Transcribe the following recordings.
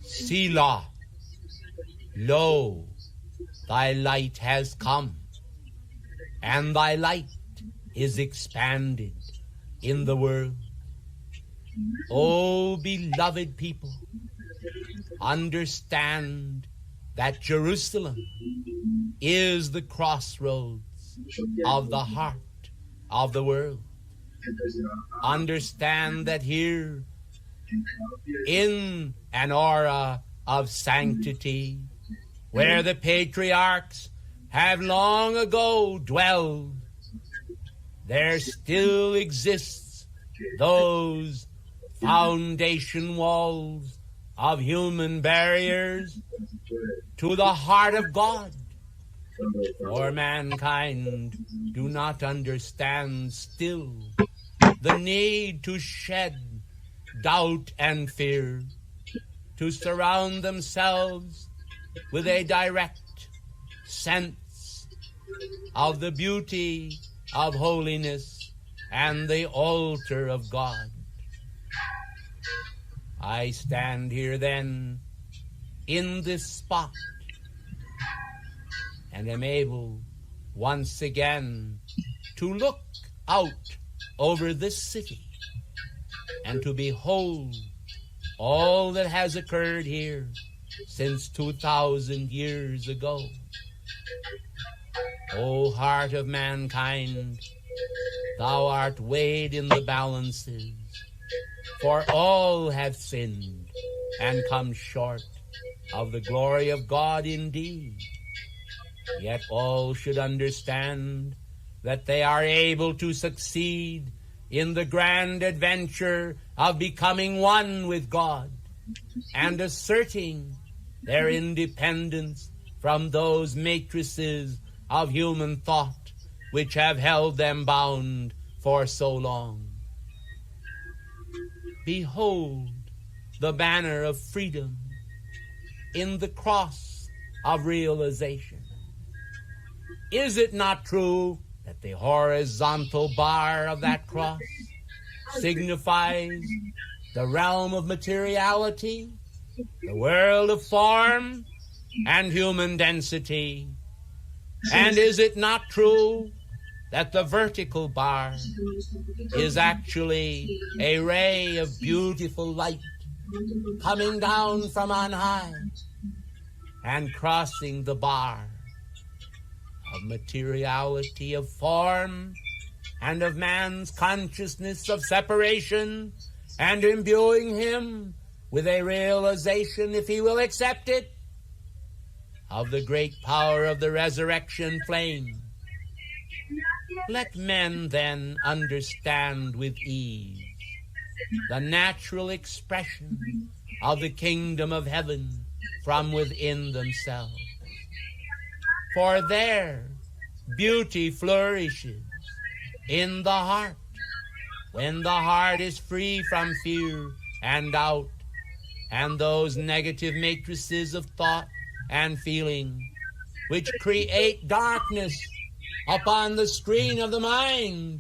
Selah. Lo, thy light has come, and thy light is expanded in the world. O beloved people, understand that Jerusalem is the crossroads of the heart of the world. Understand that here, in an aura of sanctity, where the patriarchs have long ago dwelled, there still exists those foundation walls of human barriers to the heart of God. For mankind do not understand still the need to shed doubt and fear, to surround themselves with a direct sense of the beauty of holiness and the altar of God. I stand here then in this spot and am able once again to look out over this city and to behold all that has occurred here since 2,000 years ago. O heart of mankind, thou art weighed in the balances, for all have sinned and come short of the glory of God indeed. Yet all should understand that they are able to succeed in the grand adventure of becoming one with God and asserting their independence from those matrices of human thought which have held them bound for so long. Behold the banner of freedom in the cross of realization. Is it not true that the horizontal bar of that cross signifies the realm of materiality, the world of form and human density? And is it not true that the vertical bar is actually a ray of beautiful light coming down from on high and crossing the bar of materiality, of form, and of man's consciousness of separation, and imbuing him with a realization, if he will accept it, of the great power of the resurrection flame? Let men then understand with ease the natural expression of the kingdom of heaven from within themselves. For there beauty flourishes in the heart, when the heart is free from fear and doubt and those negative matrices of thought and feeling which create darkness upon the screen of the mind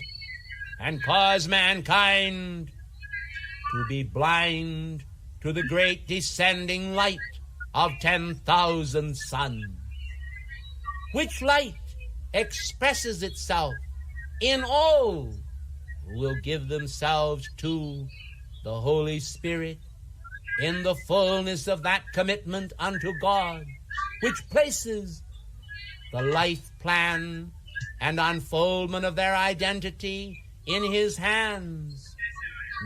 and cause mankind to be blind to the great descending light of 10,000 suns, which light expresses itself in all who will give themselves to the Holy Spirit in the fullness of that commitment unto God, which places the life plan and unfoldment of their identity in His hands,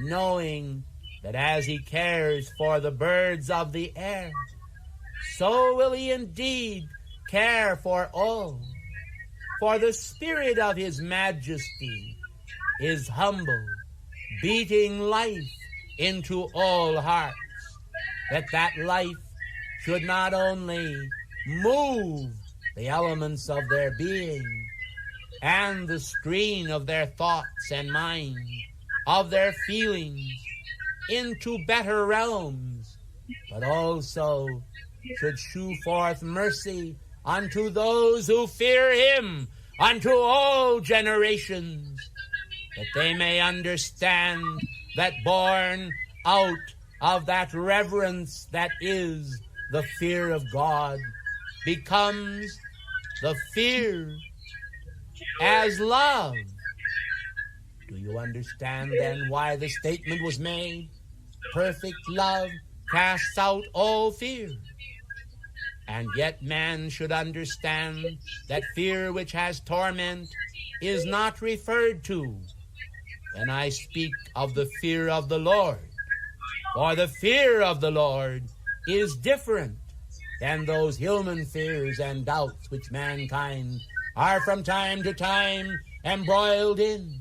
knowing that as He cares for the birds of the air, so will He indeed care for all. For the Spirit of His majesty is humble, beating life into all hearts, that life should not only move the elements of their being and the screen of their thoughts and mind, of their feelings, into better realms, but also should shew forth mercy unto those who fear Him, unto all generations, that they may understand that born out of that reverence that is the fear of God becomes the fear as love. Do you understand then why the statement was made? Perfect love casts out all fear. And yet man should understand that fear which has torment is not referred to when I speak of the fear of the Lord. For the fear of the Lord is different than those human fears and doubts which mankind are from time to time embroiled in.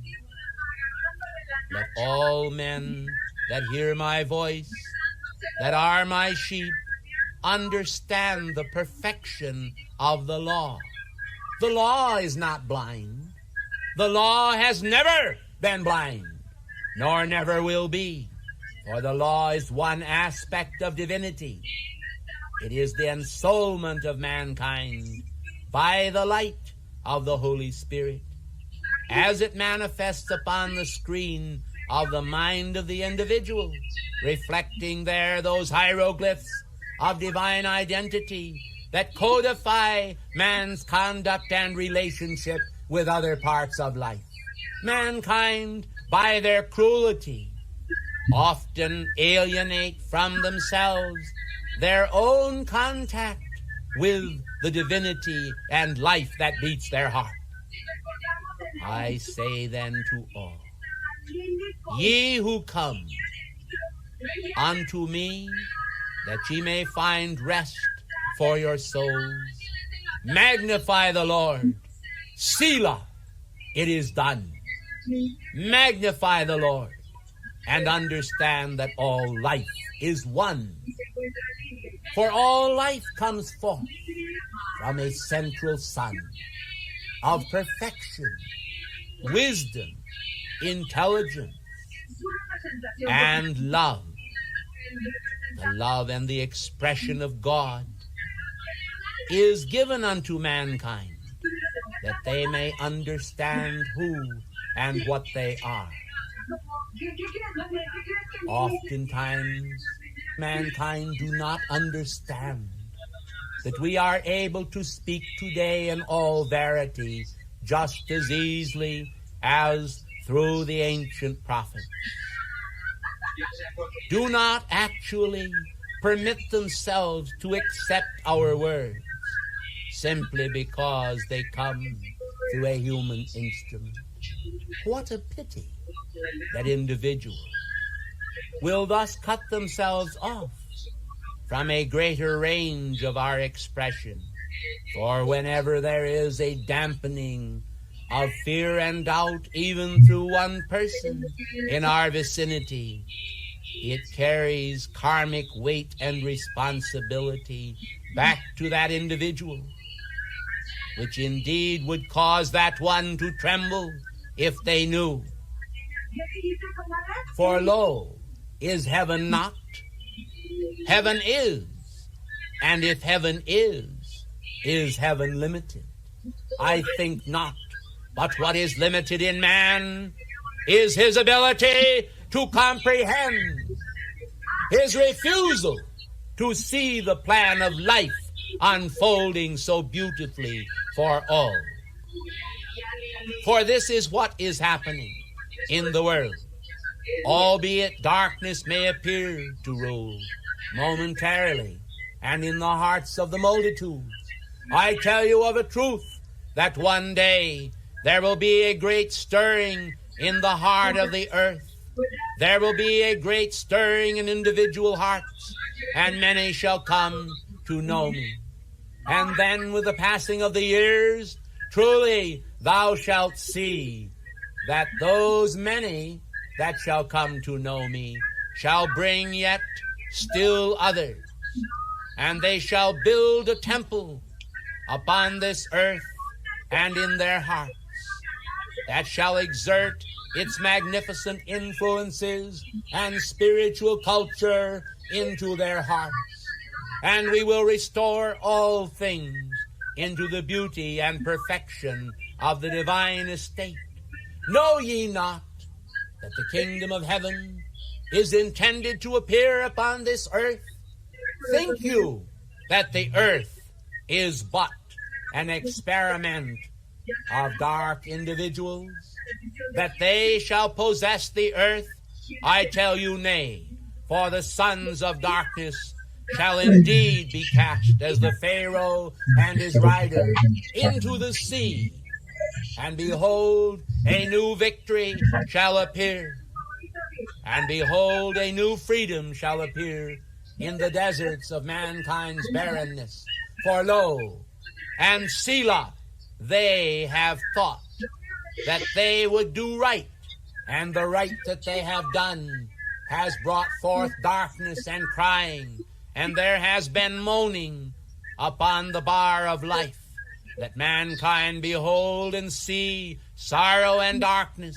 Let all men that hear my voice, that are my sheep, understand the perfection of the law. The law is not blind. The law has never been blind, nor never will be. For the law is one aspect of divinity. It is the ensoulment of mankind by the light of the Holy Spirit, as it manifests upon the screen of the mind of the individual, reflecting there those hieroglyphs of divine identity that codify man's conduct and relationship with other parts of life. Mankind, by their cruelty, often alienate from themselves their own contact with the divinity and life that beats their heart. I say then to all, ye who come unto me, that ye may find rest for your souls, magnify the Lord. Selah, it is done. Magnify the Lord and understand that all life is one. For all life comes forth from a central sun of perfection, wisdom, intelligence, and love. The love and the expression of God is given unto mankind that they may understand who and what they are. Oftentimes, mankind do not understand that we are able to speak today in all verity just as easily as through the ancient prophets. Do not actually permit themselves to accept our words simply because they come through a human instrument. What a pity that individuals will thus cut themselves off from a greater range of our expression. For whenever there is a dampening of fear and doubt, even through one person in our vicinity, it carries karmic weight and responsibility back to that individual, which indeed would cause that one to tremble if they knew. For lo, is heaven not? Heaven is. And if heaven is heaven limited? I think not. But what is limited in man is his ability to comprehend, his refusal to see the plan of life unfolding so beautifully for all. For this is what is happening in the world. Albeit darkness may appear to rule momentarily and in the hearts of the multitudes, I tell you of a truth that one day there will be a great stirring in the heart of the earth. There will be a great stirring in individual hearts, and many shall come to know me. And then with the passing of the years, truly thou shalt see that those many that shall come to know me shall bring yet still others, and they shall build a temple upon this earth and in their hearts that shall exert its magnificent influences and spiritual culture into their hearts. And we will restore all things into the beauty and perfection of the divine estate. Know ye not that the kingdom of heaven is intended to appear upon this earth? Think you that the earth is but an experiment of dark individuals, that they shall possess the earth? I tell you, nay, for the sons of darkness shall indeed be cast as the Pharaoh and his rider into the sea. And behold, a new victory shall appear, and behold, a new freedom shall appear in the deserts of mankind's barrenness. For lo, and Selah, they have thought that they would do right, and the right that they have done has brought forth darkness and crying, and there has been moaning upon the bar of life. Let mankind behold and see sorrow and darkness,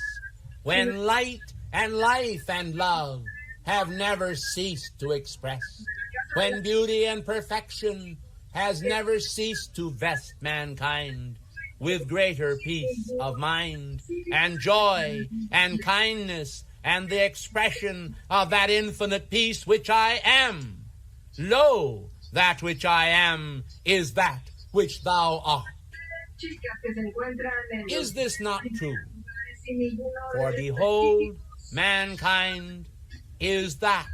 when light and life and love have never ceased to express, when beauty and perfection has never ceased to vest mankind with greater peace of mind and joy and kindness and the expression of that infinite peace which I am. Lo, that which I am is that which thou art. Is this not true? For behold, mankind is that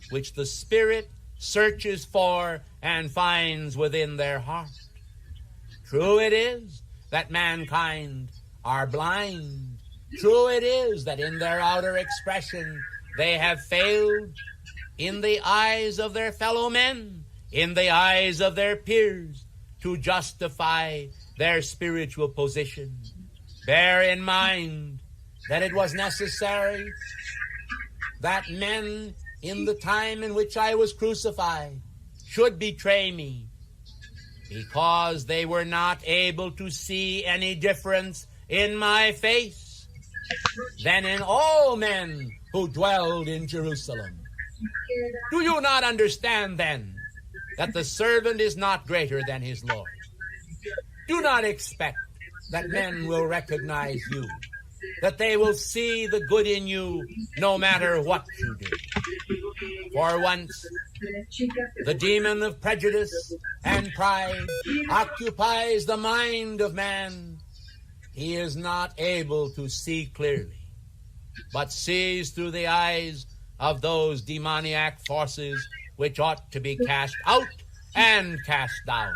which the Spirit searches for and finds within their heart. True it is that mankind are blind. True it is that in their outer expression they have failed in the eyes of their fellow men, in the eyes of their peers, to justify their spiritual position. Bear in mind that it was necessary that men in the time in which I was crucified should betray me, because they were not able to see any difference in my face than in all men who dwelled in Jerusalem. Do you not understand then that the servant is not greater than his Lord? Do not expect that men will recognize you, that they will see the good in you no matter what you do. For once the demon of prejudice and pride occupies the mind of man, he is not able to see clearly, but sees through the eyes of those demoniac forces which ought to be cast out and cast down.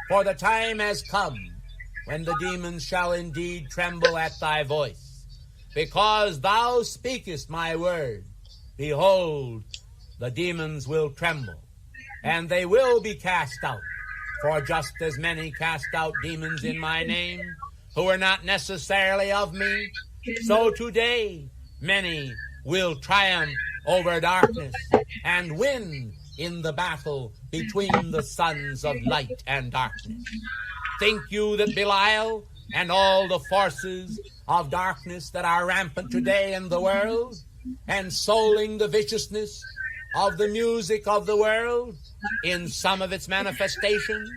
For the time has come when the demons shall indeed tremble at thy voice, because thou speakest my word. Behold, the demons will tremble, and they will be cast out. For just as many cast out demons in my name, who are not necessarily of me, so today many will triumph over darkness and win in the battle between the sons of light and darkness. Think you that Belial and all the forces of darkness that are rampant today in the world, ensouling the viciousness of the music of the world in some of its manifestations,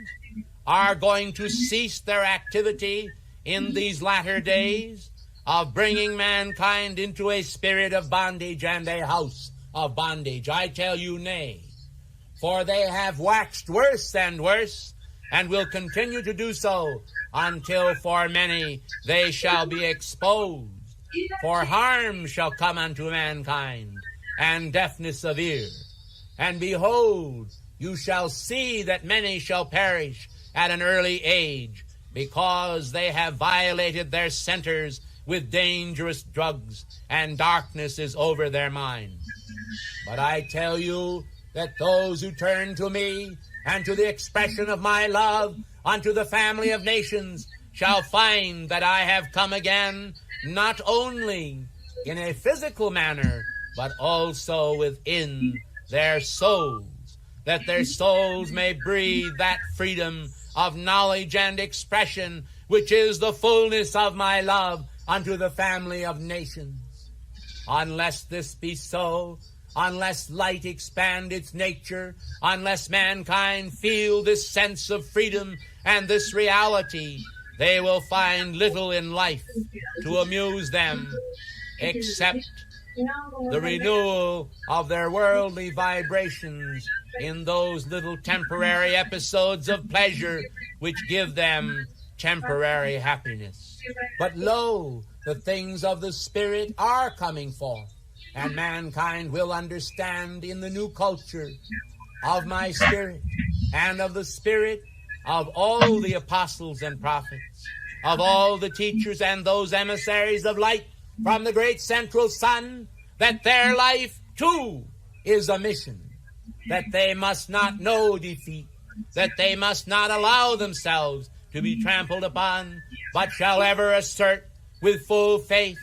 are going to cease their activity in these latter days of bringing mankind into a spirit of bondage and a house of bondage? I tell you, nay, for they have waxed worse and worse, and will continue to do so until for many they shall be exposed. For harm shall come unto mankind, and deafness of ear. And behold, you shall see that many shall perish at an early age, because they have violated their centers with dangerous drugs, and darkness is over their minds. But I tell you that those who turn to me and to the expression of my love unto the family of nations shall find that I have come again, not only in a physical manner, but also within their souls, that their souls may breathe that freedom of knowledge and expression, which is the fullness of my love unto the family of nations. Unless this be so, unless light expand its nature, unless mankind feel this sense of freedom and this reality, they will find little in life to amuse them except the renewal of their worldly vibrations in those little temporary episodes of pleasure which give them temporary happiness. But lo, the things of the Spirit are coming forth, and mankind will understand in the new culture of my Spirit and of the Spirit of all the apostles and prophets, of all the teachers and those emissaries of light from the great central sun, that their life too is a mission, that they must not know defeat, that they must not allow themselves to be trampled upon, but shall ever assert with full faith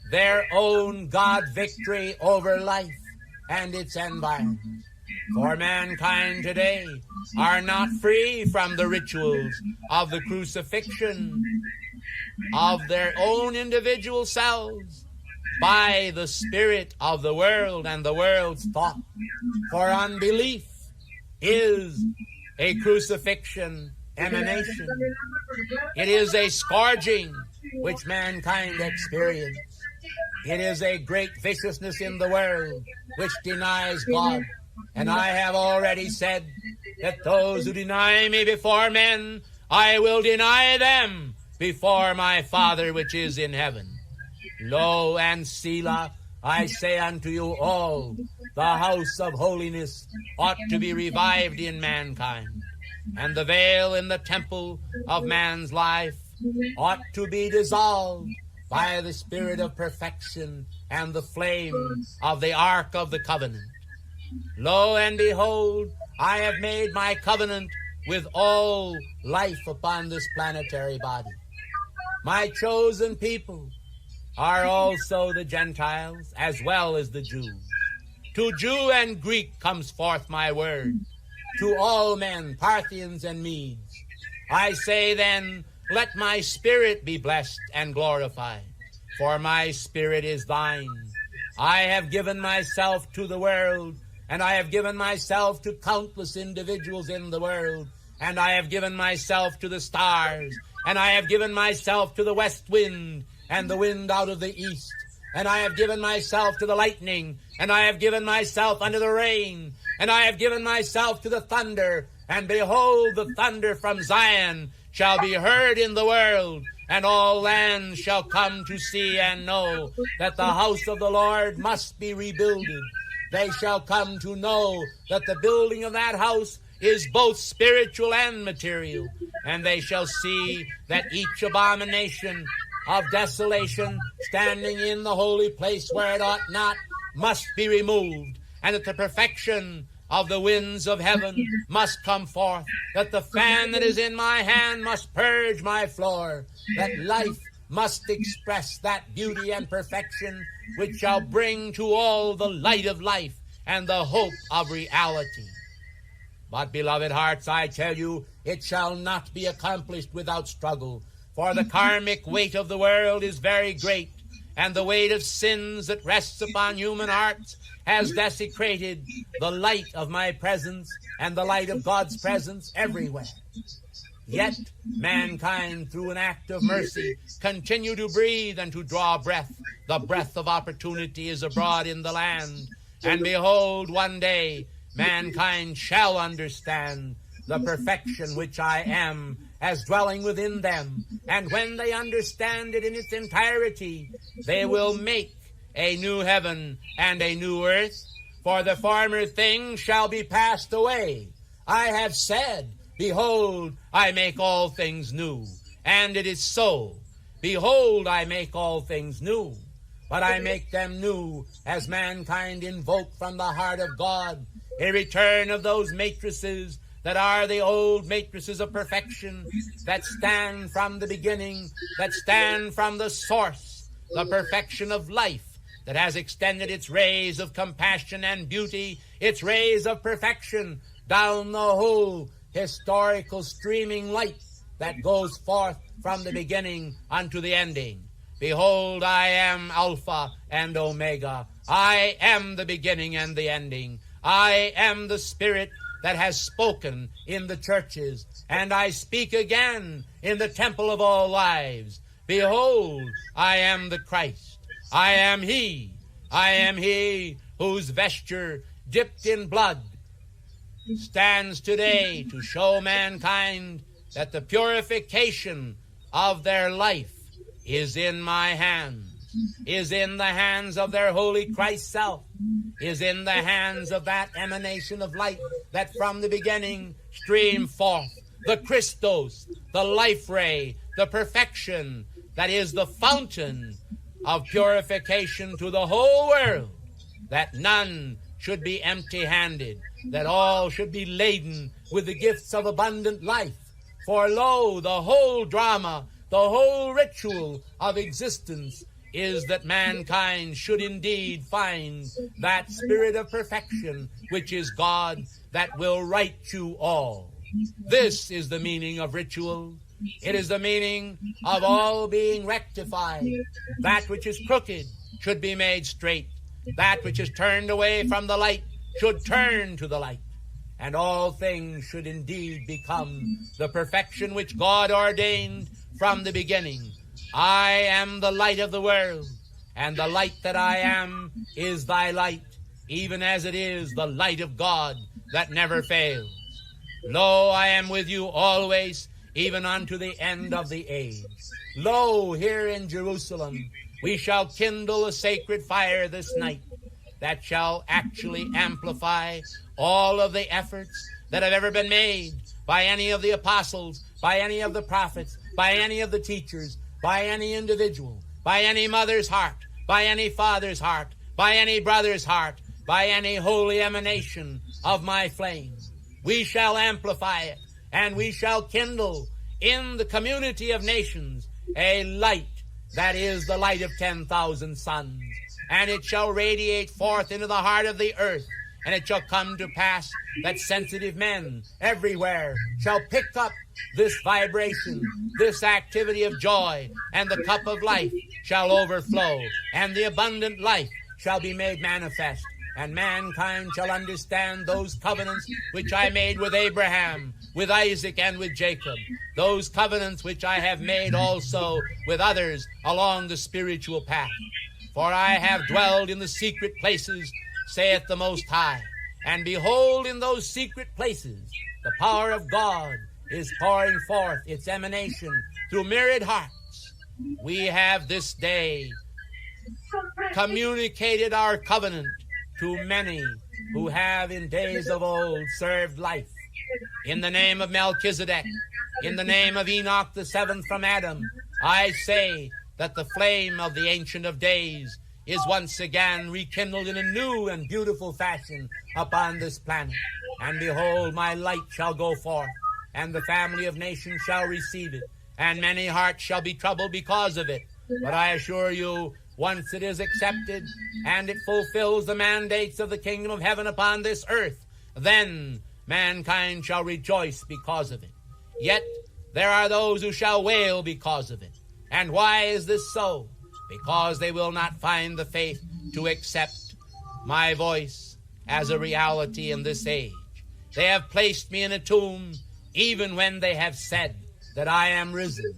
their own God victory over life and its environs. For mankind today are not free from the rituals of the crucifixion of their own individual selves by the spirit of the world and the world's thought. For unbelief is a crucifixion emanation. It is a scourging which mankind experience. It is a great viciousness in the world which denies God. And I have already said that those who deny me before men, I will deny them before my Father which is in heaven. Lo and Selah, I say unto you all, the house of holiness ought to be revived in mankind, and the veil in the temple of man's life ought to be dissolved by the Spirit of perfection and the flame of the Ark of the Covenant. Lo and behold, I have made my covenant with all life upon this planetary body. My chosen people are also the Gentiles as well as the Jews. To Jew and Greek comes forth my word. To all men, Parthians and Medes. I say then, let my spirit be blessed and glorified, for my spirit is thine. I have given myself to the world, and I have given myself to countless individuals in the world, and I have given myself to the stars, and I have given myself to the west wind, and the wind out of the east, and I have given myself to the lightning, and I have given myself unto the rain, and I have given myself to the thunder, and behold, the thunder from Zion shall be heard in the world, and all lands shall come to see and know that the house of the Lord must be rebuilded. They shall come to know that the building of that house is both spiritual and material, and they shall see that each abomination of desolation standing in the holy place where it ought not must be removed, and that the perfection of the winds of heaven must come forth, that the fan that is in my hand must purge my floor, that life must express that beauty and perfection which shall bring to all the light of life and the hope of reality. But, beloved hearts, I tell you, it shall not be accomplished without struggle, for the karmic weight of the world is very great, and the weight of sins that rests upon human hearts has desecrated the light of my presence and the light of God's presence everywhere. Yet mankind, through an act of mercy, continue to breathe and to draw breath. The breath of opportunity is abroad in the land. And behold, one day mankind shall understand the perfection which I am as dwelling within them. And when they understand it in its entirety, they will make a new heaven and a new earth, for the former things shall be passed away. I have said, behold, I make all things new. And it is so. Behold, I make all things new. But I make them new as mankind invoke from the heart of God a return of those matrices that are the old matrices of perfection, that stand from the beginning, that stand from the source, the perfection of life, that has extended its rays of compassion and beauty, its rays of perfection, down the whole historical streaming light that goes forth from the beginning unto the ending. Behold, I am Alpha and Omega. I am the beginning and the ending. I am the Spirit that has spoken in the churches, and I speak again in the temple of all lives. Behold, I am the Christ. I am He I am he whose vesture dipped in blood stands today to show mankind that the purification of their life is in my hands, is in the hands of their holy Christ self, is in the hands of that emanation of light that from the beginning streamed forth, the Christos, the life ray, the perfection that is the fountain of purification to the whole world, that none should be empty-handed, that all should be laden with the gifts of abundant life. For lo, the whole drama, the whole ritual of existence is that mankind should indeed find that spirit of perfection, which is God, that will right you all. This is the meaning of ritual. It is the meaning of all being rectified. That which is crooked should be made straight. That which is turned away from the light should turn to the light. And all things should indeed become the perfection which God ordained from the beginning. I am the light of the world, and the light that I am is thy light, even as it is the light of God that never fails. Lo, I am with you always, even unto the end of the age. Lo, here in Jerusalem, we shall kindle a sacred fire this night that shall actually amplify all of the efforts that have ever been made by any of the apostles, by any of the prophets, by any of the teachers, by any individual, by any mother's heart, by any father's heart, by any brother's heart, by any holy emanation of my flame. We shall amplify it, and we shall kindle in the community of nations a light that is the light of 10,000 suns, and it shall radiate forth into the heart of the earth, and it shall come to pass that sensitive men everywhere shall pick up this vibration, this activity of joy, and the cup of life shall overflow, and the abundant life shall be made manifest, and mankind shall understand those covenants which I made with Abraham, with Isaac, and with Jacob, those covenants which I have made also with others along the spiritual path. For I have dwelled in the secret places, saith the Most High, and behold, in those secret places the power of God is pouring forth its emanation through myriad hearts. We have this day communicated our covenant to many who have in days of old served life. In the name of Melchizedek, in the name of Enoch the seventh from Adam, I say that the flame of the Ancient of Days is once again rekindled in a new and beautiful fashion upon this planet. And behold, my light shall go forth, and the family of nations shall receive it, and many hearts shall be troubled because of it. But I assure you, once it is accepted, and it fulfills the mandates of the kingdom of heaven upon this earth, then mankind shall rejoice because of it. Yet there are those who shall wail because of it. And why is this so? Because they will not find the faith to accept my voice as a reality in this age. They have placed me in a tomb even when they have said that I am risen.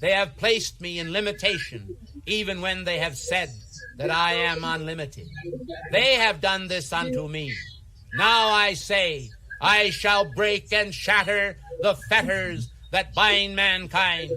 They have placed me in limitation even when they have said that I am unlimited. They have done this unto me. Now I say, I shall break and shatter the fetters that bind mankind.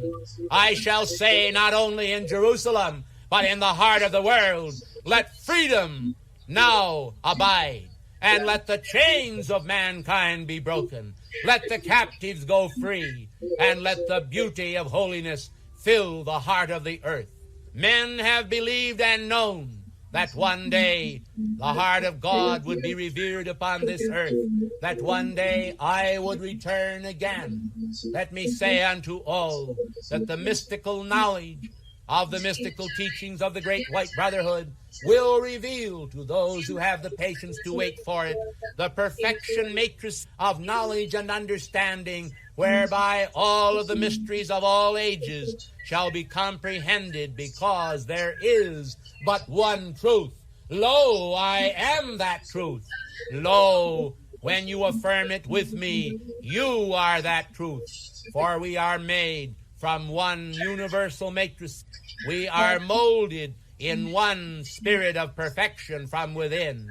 I shall say, not only in Jerusalem, but in the heart of the world, let freedom now abide, and let the chains of mankind be broken. Let the captives go free, and let the beauty of holiness fill the heart of the earth. Men have believed and known that one day the heart of God would be revered upon this earth, that one day I would return again. Let me say unto all that the mystical knowledge of the mystical teachings of the Great White Brotherhood will reveal to those who have the patience to wait for it the perfection matrix of knowledge and understanding, whereby all of the mysteries of all ages shall be comprehended, because there is but one truth. Lo, I am that truth. Lo, when you affirm it with me, you are that truth. For we are made from one universal matrix. We are molded in one spirit of perfection from within.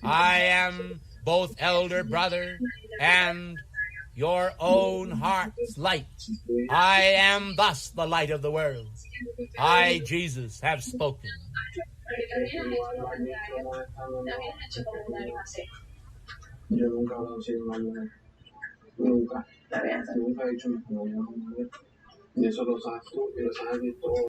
I am both elder brother and your own heart's light. I am thus the light of the world. I, Jesus, have spoken.